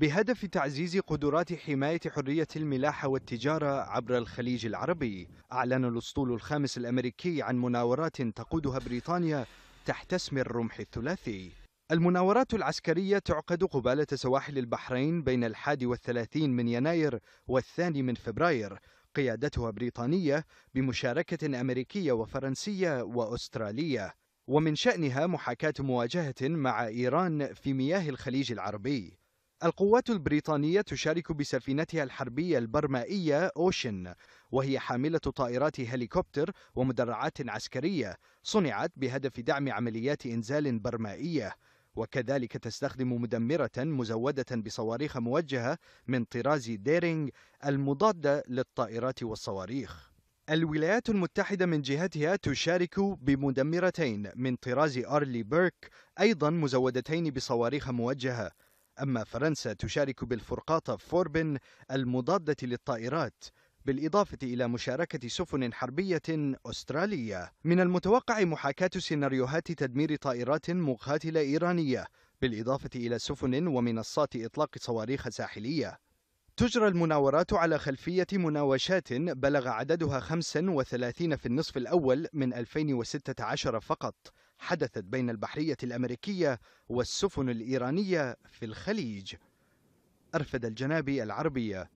بهدف تعزيز قدرات حماية حرية الملاحة والتجارة عبر الخليج العربي. أعلن الأسطول الخامس الأمريكي عن مناورات تقودها بريطانيا تحت اسم الرمح الثلاثي. المناورات العسكرية تعقد قبالة سواحل البحرين بين 31 من يناير والثاني من فبراير، قيادتها بريطانية بمشاركة أمريكية وفرنسية وأسترالية، ومن شأنها محاكاة مواجهة مع إيران في مياه الخليج العربي. القوات البريطانية تشارك بسفينتها الحربية البرمائية أوشن، وهي حاملة طائرات هليكوبتر ومدرعات عسكرية صنعت بهدف دعم عمليات إنزال برمائية، وكذلك تستخدم مدمرة مزودة بصواريخ موجهة من طراز ديرينغ المضادة للطائرات والصواريخ. الولايات المتحدة من جهتها تشارك بمدمرتين من طراز أرلي بيرك أيضا مزودتين بصواريخ موجهة. أما فرنسا تشارك بالفرقاطة فوربن المضادة للطائرات، بالإضافة إلى مشاركة سفن حربية أسترالية. من المتوقع محاكاة سيناريوهات تدمير طائرات مقاتلة إيرانية، بالإضافة إلى سفن ومنصات إطلاق صواريخ ساحلية. تجرى المناورات على خلفية مناوشات بلغ عددها 35 في النصف الأول من 2016 فقط، حدثت بين البحرية الأمريكية والسفن الإيرانية في الخليج. أرفد الجنابي، العربية.